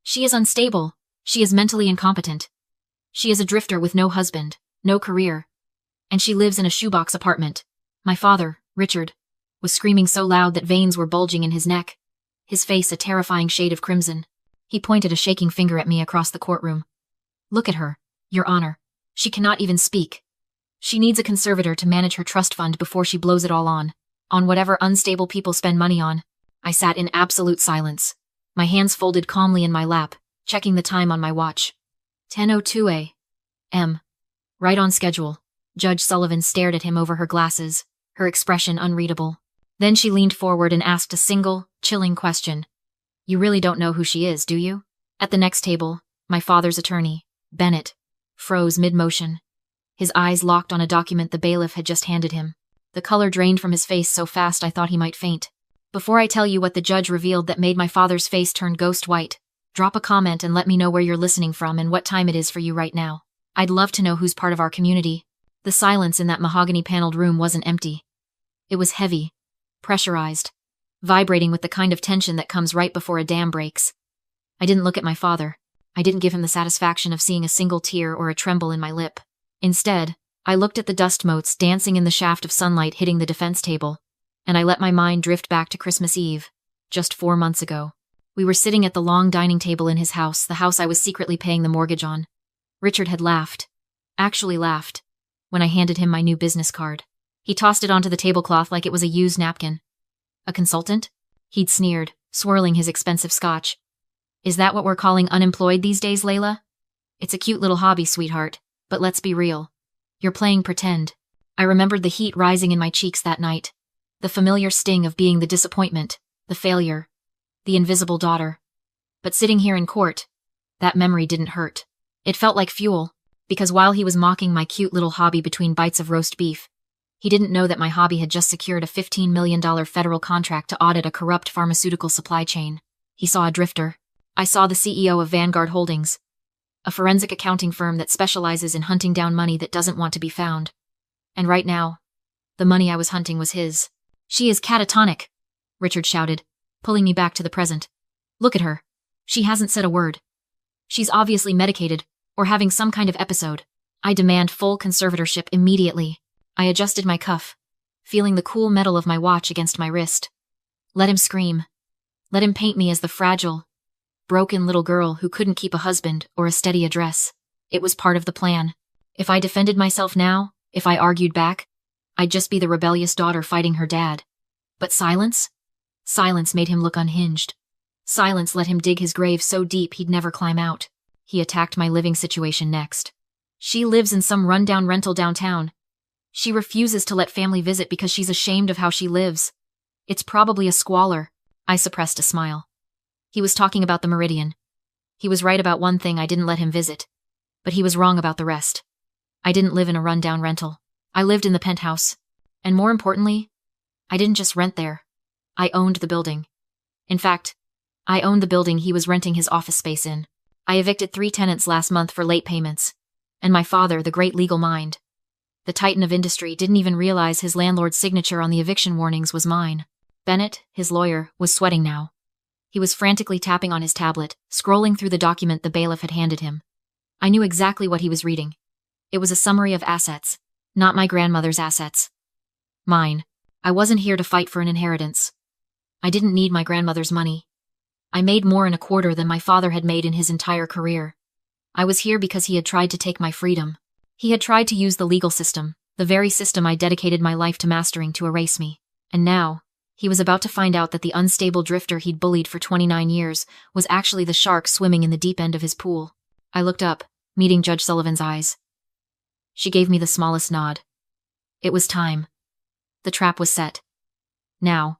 She is unstable. She is mentally incompetent. She is a drifter with no husband, no career. And she lives in a shoebox apartment. My father, Richard, was screaming so loud that veins were bulging in his neck, his face a terrifying shade of crimson. He pointed a shaking finger at me across the courtroom. Look at her, Your Honor. She cannot even speak. She needs a conservator to manage her trust fund before she blows it all on whatever unstable people spend money on. I sat in absolute silence, my hands folded calmly in my lap, checking the time on my watch. 10:02 a.m. Right on schedule. Judge Sullivan stared at him over her glasses, her expression unreadable. Then she leaned forward and asked a single, chilling question. You really don't know who she is, do you? At the next table, my father's attorney, Bennett, froze mid-motion. His eyes locked on a document the bailiff had just handed him. The color drained from his face so fast I thought he might faint. Before I tell you what the judge revealed that made my father's face turn ghost white, drop a comment and let me know where you're listening from and what time it is for you right now. I'd love to know who's part of our community. The silence in that mahogany-paneled room wasn't empty. It was heavy, pressurized, vibrating with the kind of tension that comes right before a dam breaks. I didn't look at my father. I didn't give him the satisfaction of seeing a single tear or a tremble in my lip. Instead, I looked at the dust motes dancing in the shaft of sunlight hitting the defense table, and I let my mind drift back to Christmas Eve, just 4 months ago. We were sitting at the long dining table in his house, the house I was secretly paying the mortgage on. Richard had laughed. Actually laughed. When I handed him my new business card. He tossed it onto the tablecloth like it was a used napkin. A consultant? He'd sneered, swirling his expensive scotch. Is that what we're calling unemployed these days, Layla? It's a cute little hobby, sweetheart, but let's be real. You're playing pretend. I remembered the heat rising in my cheeks that night. The familiar sting of being the disappointment, the failure, the invisible daughter. But sitting here in court, that memory didn't hurt. It felt like fuel, because while he was mocking my cute little hobby between bites of roast beef, he didn't know that my hobby had just secured a $15 million federal contract to audit a corrupt pharmaceutical supply chain. He saw a drifter. I saw the CEO of Vanguard Holdings, a forensic accounting firm that specializes in hunting down money that doesn't want to be found. And right now, the money I was hunting was his. She is catatonic, Richard shouted, pulling me back to the present. Look at her. She hasn't said a word. She's obviously medicated, or having some kind of episode. I demand full conservatorship immediately. I adjusted my cuff, feeling the cool metal of my watch against my wrist. Let him scream. Let him paint me as the fragile, broken little girl who couldn't keep a husband or a steady address. It was part of the plan. If I defended myself now, if I argued back, I'd just be the rebellious daughter fighting her dad. But silence? Silence made him look unhinged. Silence let him dig his grave so deep he'd never climb out. He attacked my living situation next. She lives in some rundown rental downtown. She refuses to let family visit because she's ashamed of how she lives. It's probably a squalor. I suppressed a smile. He was talking about the Meridian. He was right about one thing I didn't let him visit. But he was wrong about the rest. I didn't live in a rundown rental. I lived in the penthouse. And more importantly, I didn't just rent there. I owned the building. In fact, I owned the building he was renting his office space in. I evicted 3 tenants last month for late payments. And my father, the great legal mind, the titan of industry, didn't even realize his landlord's signature on the eviction warnings was mine. Bennett, his lawyer, was sweating now. He was frantically tapping on his tablet, scrolling through the document the bailiff had handed him. I knew exactly what he was reading. It was a summary of assets. Not my grandmother's assets. Mine. I wasn't here to fight for an inheritance. I didn't need my grandmother's money. I made more in a quarter than my father had made in his entire career. I was here because he had tried to take my freedom. He had tried to use the legal system, the very system I dedicated my life to mastering, to erase me. And now, he was about to find out that the unstable drifter he'd bullied for 29 years was actually the shark swimming in the deep end of his pool. I looked up, meeting Judge Sullivan's eyes. She gave me the smallest nod. It was time. The trap was set. Now,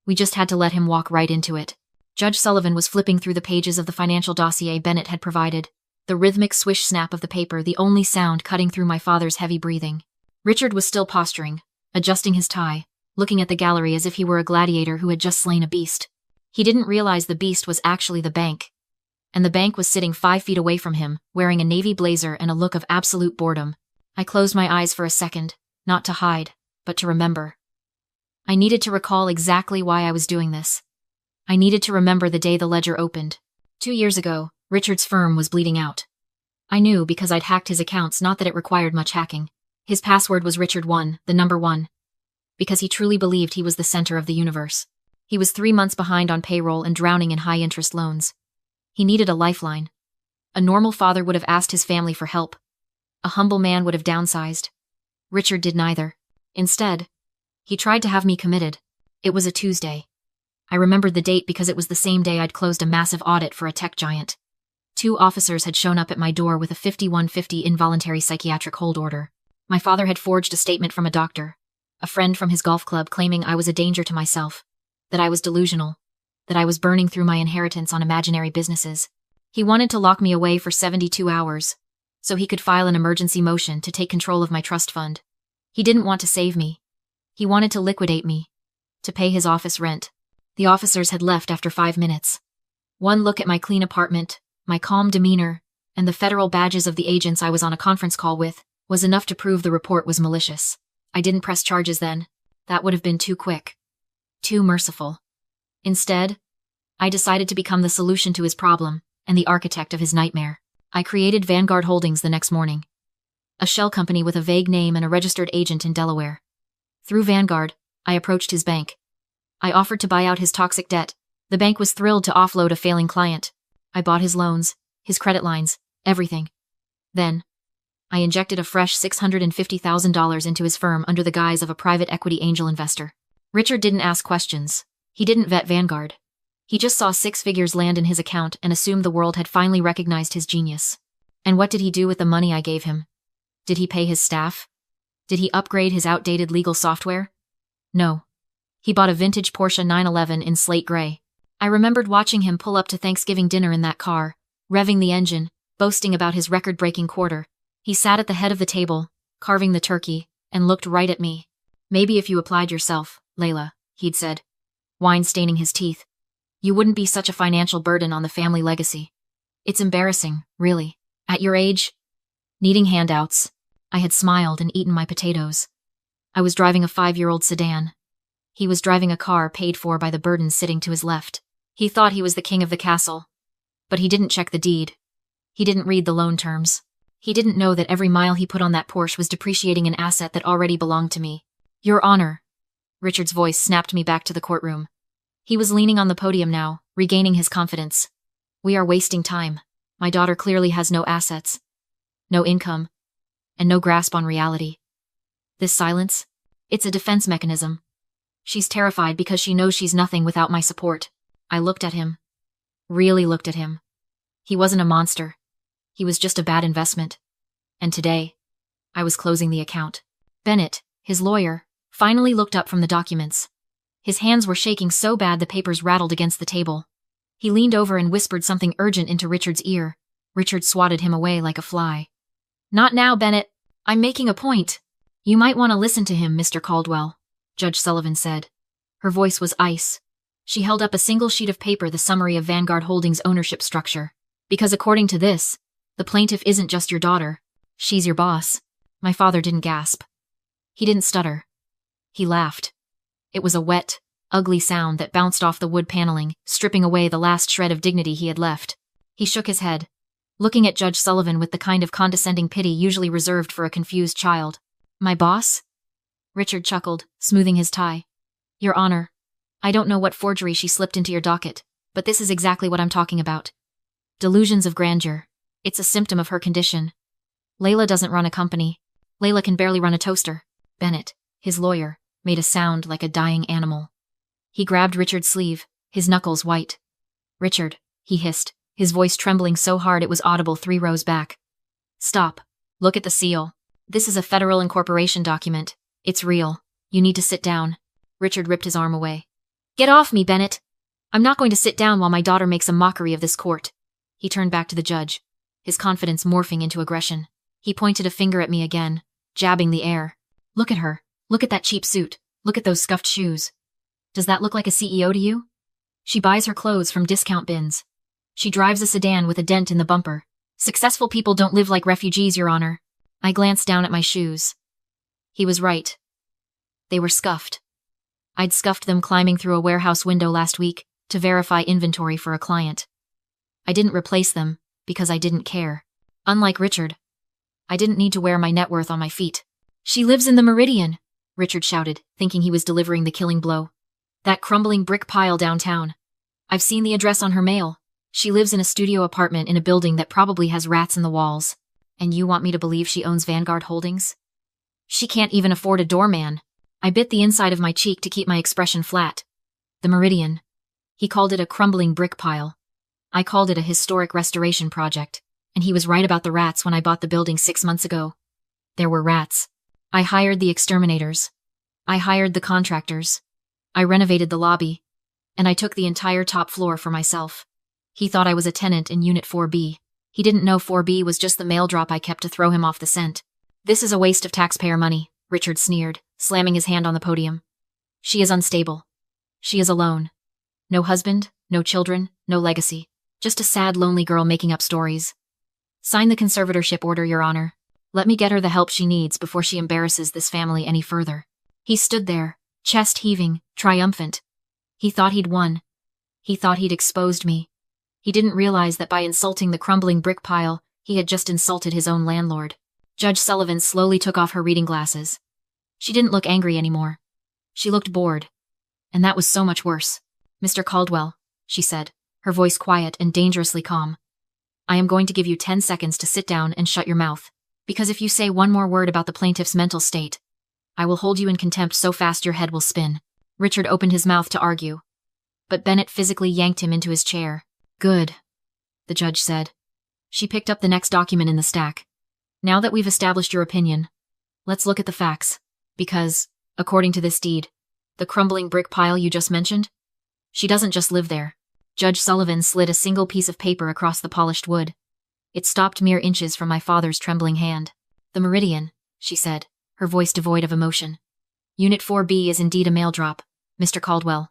we just had to let him walk right into it. Judge Sullivan was flipping through the pages of the financial dossier Bennett had provided, the rhythmic swish snap of the paper the only sound cutting through my father's heavy breathing. Richard was still posturing, adjusting his tie, looking at the gallery as if he were a gladiator who had just slain a beast. He didn't realize the beast was actually the bank. And the bank was sitting 5 feet away from him, wearing a navy blazer and a look of absolute boredom. I closed my eyes for a second, not to hide, but to remember. I needed to recall exactly why I was doing this. I needed to remember the day the ledger opened. 2 years ago, Richard's firm was bleeding out. I knew because I'd hacked his accounts, not that it required much hacking. His password was Richard1, the number 1. Because he truly believed he was the center of the universe. He was 3 months behind on payroll and drowning in high-interest loans. He needed a lifeline. A normal father would have asked his family for help. A humble man would have downsized. Richard did neither. Instead, he tried to have me committed. It was a Tuesday. I remembered the date because it was the same day I'd closed a massive audit for a tech giant. 2 officers had shown up at my door with a 5150 involuntary psychiatric hold order. My father had forged a statement from a doctor, a friend from his golf club, claiming I was a danger to myself, that I was delusional, that I was burning through my inheritance on imaginary businesses. He wanted to lock me away for 72 hours, so he could file an emergency motion to take control of my trust fund. He didn't want to save me. He wanted to liquidate me, to pay his office rent. The officers had left after 5 minutes. One look at my clean apartment, my calm demeanor, and the federal badges of the agents I was on a conference call with, was enough to prove the report was malicious. I didn't press charges then. That would have been too quick. Too merciful. Instead, I decided to become the solution to his problem and the architect of his nightmare. I created Vanguard Holdings the next morning. A shell company with a vague name and a registered agent in Delaware. Through Vanguard, I approached his bank. I offered to buy out his toxic debt. The bank was thrilled to offload a failing client. I bought his loans, his credit lines, everything. Then, I injected a fresh $650,000 into his firm under the guise of a private equity angel investor. Richard didn't ask questions. He didn't vet Vanguard. He just saw 6 figures land in his account and assumed the world had finally recognized his genius. And what did he do with the money I gave him? Did he pay his staff? Did he upgrade his outdated legal software? No. He bought a vintage Porsche 911 in slate gray. I remembered watching him pull up to Thanksgiving dinner in that car, revving the engine, boasting about his record-breaking quarter. He sat at the head of the table, carving the turkey, and looked right at me. "Maybe if you applied yourself, Layla," he'd said, wine staining his teeth, "you wouldn't be such a financial burden on the family legacy. It's embarrassing, really. At your age, needing handouts." I had smiled and eaten my potatoes. I was driving a 5-year-old sedan. He was driving a car paid for by the burden sitting to his left. He thought he was the king of the castle. But he didn't check the deed. He didn't read the loan terms. He didn't know that every mile he put on that Porsche was depreciating an asset that already belonged to me. "Your Honor." Richard's voice snapped me back to the courtroom. He was leaning on the podium now, regaining his confidence. "We are wasting time. My daughter clearly has no assets, no income, and no grasp on reality. This silence, it's a defense mechanism. She's terrified because she knows she's nothing without my support." I looked at him. Really looked at him. He wasn't a monster. He was just a bad investment. And today, I was closing the account. Bennett, his lawyer, finally looked up from the documents. His hands were shaking so bad the papers rattled against the table. He leaned over and whispered something urgent into Richard's ear. Richard swatted him away like a fly. "Not now, Bennett. I'm making a point." "You might want to listen to him, Mr. Caldwell," Judge Sullivan said. Her voice was ice. She held up a single sheet of paper, the summary of Vanguard Holdings' ownership structure. "Because according to this, the plaintiff isn't just your daughter. She's your boss." My father didn't gasp. He didn't stutter. He laughed. It was a wet, ugly sound that bounced off the wood paneling, stripping away the last shred of dignity he had left. He shook his head, looking at Judge Sullivan with the kind of condescending pity usually reserved for a confused child. "My boss?" Richard chuckled, smoothing his tie. "Your Honor, I don't know what forgery she slipped into your docket, but this is exactly what I'm talking about. Delusions of grandeur. It's a symptom of her condition. Layla doesn't run a company. Layla can barely run a toaster." Bennett, his lawyer, made a sound like a dying animal. He grabbed Richard's sleeve, his knuckles white. "Richard," he hissed, his voice trembling so hard it was audible 3 rows back. "Stop. Look at the seal. This is a federal incorporation document. It's real. You need to sit down." Richard ripped his arm away. "Get off me, Bennett. I'm not going to sit down while my daughter makes a mockery of this court." He turned back to the judge, his confidence morphing into aggression. He pointed a finger at me again, jabbing the air. "Look at her. Look at that cheap suit. Look at those scuffed shoes. Does that look like a CEO to you? She buys her clothes from discount bins. She drives a sedan with a dent in the bumper. Successful people don't live like refugees, Your Honor." I glanced down at my shoes. He was right. They were scuffed. I'd scuffed them climbing through a warehouse window last week to verify inventory for a client. I didn't replace them, because I didn't care. Unlike Richard, I didn't need to wear my net worth on my feet. She lives in the Meridian, Richard shouted, thinking he was delivering the killing blow. That crumbling brick pile downtown. I've seen the address on her mail. She lives in a studio apartment in a building that probably has rats in the walls. And you want me to believe she owns Vanguard Holdings? She can't even afford a doorman. I bit the inside of my cheek to keep my expression flat. The Meridian. He called it a crumbling brick pile. I called it a historic restoration project. And he was right about the rats when I bought the building 6 months ago. There were rats. I hired the exterminators. I hired the contractors. I renovated the lobby. And I took the entire top floor for myself. He thought I was a tenant in Unit 4B. He didn't know 4B was just the mail drop I kept to throw him off the scent. This is a waste of taxpayer money, Richard sneered, slamming his hand on the podium. She is unstable. She is alone. No husband, no children, no legacy. Just a sad, lonely girl making up stories. Sign the conservatorship order, Your Honor. Let me get her the help she needs before she embarrasses this family any further. He stood there, chest heaving, triumphant. He thought he'd won. He thought he'd exposed me. He didn't realize that by insulting the crumbling brick pile, he had just insulted his own landlord. Judge Sullivan slowly took off her reading glasses. She didn't look angry anymore. She looked bored. And that was so much worse. Mr. Caldwell, she said, her voice quiet and dangerously calm. I am going to give you 10 seconds to sit down and shut your mouth. Because if you say one more word about the plaintiff's mental state, I will hold you in contempt so fast your head will spin. Richard opened his mouth to argue. But Bennett physically yanked him into his chair. Good, the judge said. She picked up the next document in the stack. Now that we've established your opinion, let's look at the facts. Because, according to this deed, the crumbling brick pile you just mentioned, she doesn't just live there. Judge Sullivan slid a single piece of paper across the polished wood. It stopped mere inches from my father's trembling hand. The Meridian, she said, her voice devoid of emotion. Unit 4B is indeed a mail drop, Mr. Caldwell.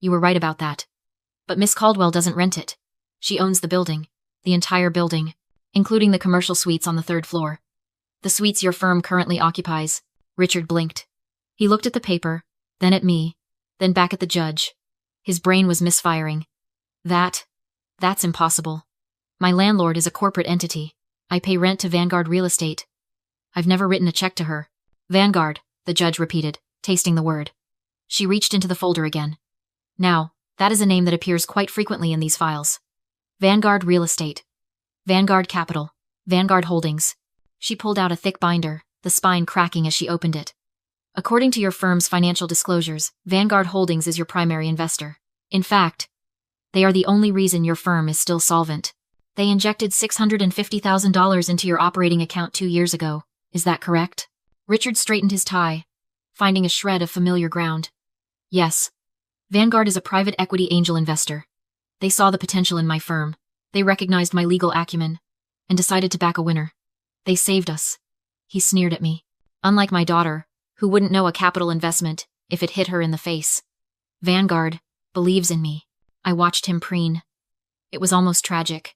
You were right about that. But Miss Caldwell doesn't rent it. She owns the building, the entire building, including the commercial suites on the 3rd floor. The suites your firm currently occupies. Richard blinked. He looked at the paper, then at me, then back at the judge. His brain was misfiring. That's impossible. My landlord is a corporate entity. I pay rent to Vanguard Real Estate. I've never written a check to her. Vanguard, the judge repeated, tasting the word. She reached into the folder again. Now, that is a name that appears quite frequently in these files. Vanguard Real Estate. Vanguard Capital. Vanguard Holdings. She pulled out a thick binder, the spine cracking as she opened it. According to your firm's financial disclosures, Vanguard Holdings is your primary investor. In fact, they are the only reason your firm is still solvent. They injected $650,000 into your operating account 2 years ago. Is that correct? Richard straightened his tie, finding a shred of familiar ground. Yes. Vanguard is a private equity angel investor. They saw the potential in my firm. They recognized my legal acumen and decided to back a winner. They saved us. He sneered at me. Unlike my daughter, who wouldn't know a capital investment if it hit her in the face. Vanguard believes in me. I watched him preen. It was almost tragic.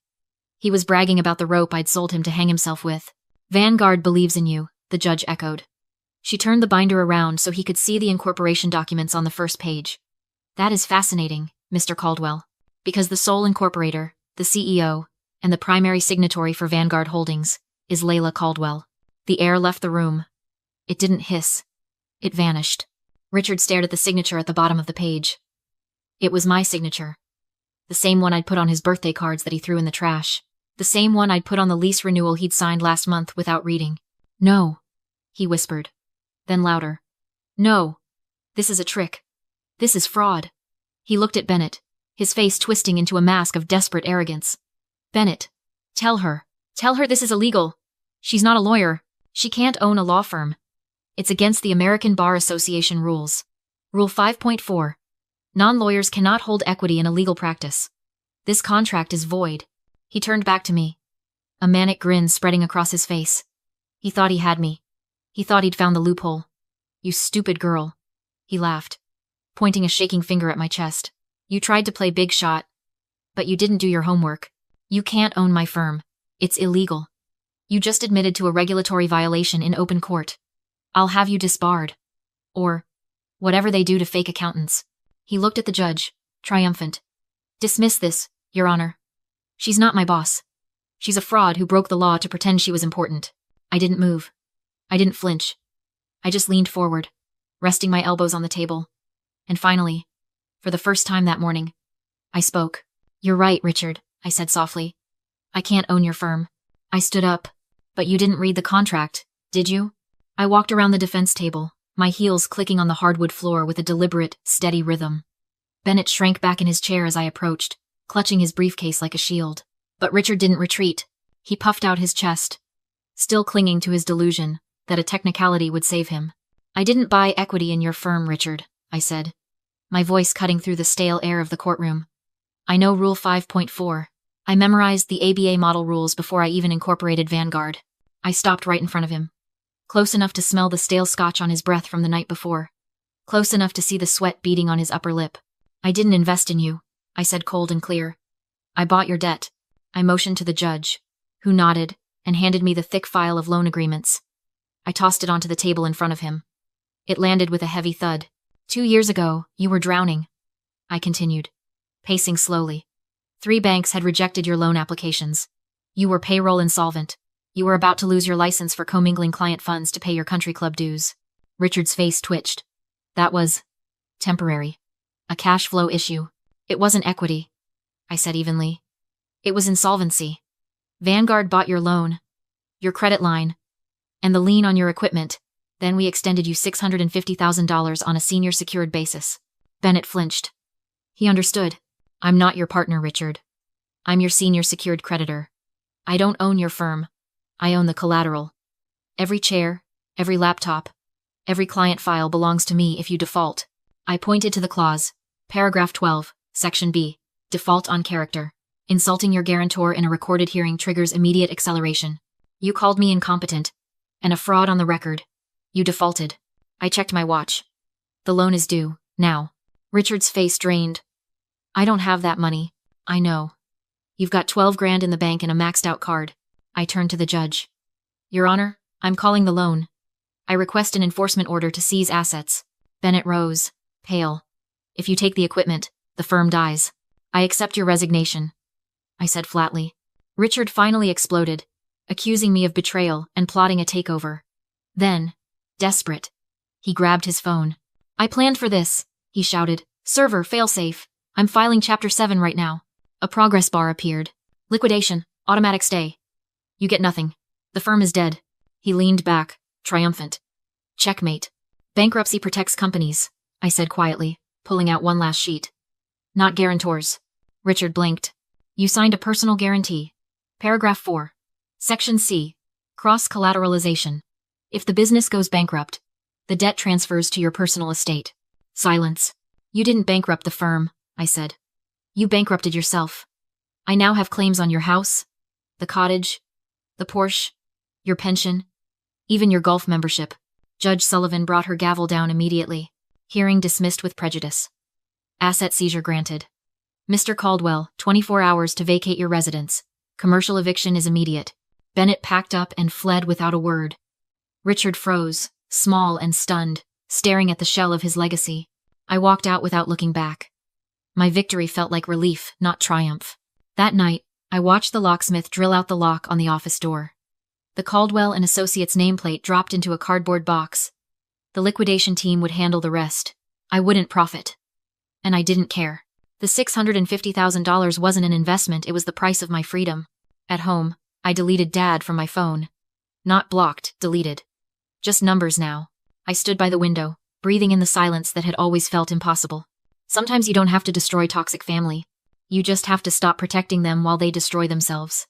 He was bragging about the rope I'd sold him to hang himself with. Vanguard believes in you, the judge echoed. She turned the binder around so he could see the incorporation documents on the first page. That is fascinating, Mr. Caldwell, because the sole incorporator, the CEO, and the primary signatory for Vanguard Holdings is Layla Caldwell. The air left the room. It didn't hiss. It vanished. Richard stared at the signature at the bottom of the page. It was my signature. The same one I'd put on his birthday cards that he threw in the trash. The same one I'd put on the lease renewal he'd signed last month without reading. No, he whispered. Then louder. No. This is a trick. This is fraud. He looked at Bennett, his face twisting into a mask of desperate arrogance. Bennett, tell her this is illegal. She's not a lawyer. She can't own a law firm. It's against the American Bar Association rules. Rule 5.4. Non-lawyers cannot hold equity in a legal practice. This contract is void. He turned back to me, a manic grin spreading across his face. He thought he had me. He thought he'd found the loophole. You stupid girl. He laughed, pointing a shaking finger at my chest. You tried to play big shot, but you didn't do your homework. You can't own my firm. It's illegal. You just admitted to a regulatory violation in open court. I'll have you disbarred. Or whatever they do to fake accountants. He looked at the judge, triumphant. Dismiss this, Your Honor. She's not my boss. She's a fraud who broke the law to pretend she was important. I didn't move. I didn't flinch. I just leaned forward, resting my elbows on the table. And finally, for the first time that morning, I spoke. You're right, Richard, I said softly. I can't own your firm. I stood up. But you didn't read the contract, did you? I walked around the defense table, my heels clicking on the hardwood floor with a deliberate, steady rhythm. Bennett shrank back in his chair as I approached, clutching his briefcase like a shield. But Richard didn't retreat. He puffed out his chest, still clinging to his delusion that a technicality would save him. I didn't buy equity in your firm, Richard, I said, my voice cutting through the stale air of the courtroom. I know Rule 5.4. I memorized the ABA model rules before I even incorporated Vanguard. I stopped right in front of him, close enough to smell the stale scotch on his breath from the night before, close enough to see the sweat beading on his upper lip. I didn't invest in you, I said cold and clear. I bought your debt. I motioned to the judge, who nodded and handed me the thick file of loan agreements. I tossed it onto the table in front of him. It landed with a heavy thud. 2 years ago, you were drowning, I continued, pacing slowly. 3 banks had rejected your loan applications. You were payroll insolvent. You were about to lose your license for commingling client funds to pay your country club dues. Richard's face twitched. That was temporary. A cash flow issue. It wasn't equity, I said evenly. It was insolvency. Vanguard bought your loan, your credit line, and the lien on your equipment. Then we extended you $650,000 on a senior secured basis. Bennett flinched. He understood. I'm not your partner, Richard. I'm your senior secured creditor. I don't own your firm. I own the collateral. Every chair, every laptop, every client file belongs to me if you default. I pointed to the clause. Paragraph 12, Section B. Default on character. Insulting your guarantor in a recorded hearing triggers immediate acceleration. You called me incompetent and a fraud on the record. You defaulted. I checked my watch. The loan is due, now. Richard's face drained. I don't have that money. I know. You've got 12 grand in the bank and a maxed out card. I turned to the judge. Your Honor, I'm calling the loan. I request an enforcement order to seize assets. Bennett rose, pale. If you take the equipment, the firm dies. I accept your resignation, I said flatly. Richard finally exploded, accusing me of betrayal and plotting a takeover. Then, desperate, he grabbed his phone. I planned for this, he shouted. Server, failsafe. I'm filing Chapter 7 right now. A progress bar appeared. Liquidation, automatic stay. You get nothing. The firm is dead. He leaned back, triumphant. Checkmate. Bankruptcy protects companies, I said quietly, pulling out one last sheet. Not guarantors. Richard blinked. You signed a personal guarantee. Paragraph 4. Section C. Cross-collateralization. If the business goes bankrupt, the debt transfers to your personal estate. Silence. You didn't bankrupt the firm, I said. You bankrupted yourself. I now have claims on your house, the cottage, the Porsche, your pension, even your golf membership. Judge Sullivan brought her gavel down immediately. Hearing dismissed with prejudice. Asset seizure granted. Mr. Caldwell, 24 hours to vacate your residence. Commercial eviction is immediate. Bennett packed up and fled without a word. Richard froze, small and stunned, staring at the shell of his legacy. I walked out without looking back. My victory felt like relief, not triumph. That night, I watched the locksmith drill out the lock on the office door. The Caldwell and Associates nameplate dropped into a cardboard box. The liquidation team would handle the rest. I wouldn't profit. And I didn't care. The $650,000 wasn't an investment, it was the price of my freedom. At home, I deleted Dad from my phone. Not blocked, deleted. Just numbers now. I stood by the window, breathing in the silence that had always felt impossible. Sometimes you don't have to destroy toxic family. You just have to stop protecting them while they destroy themselves.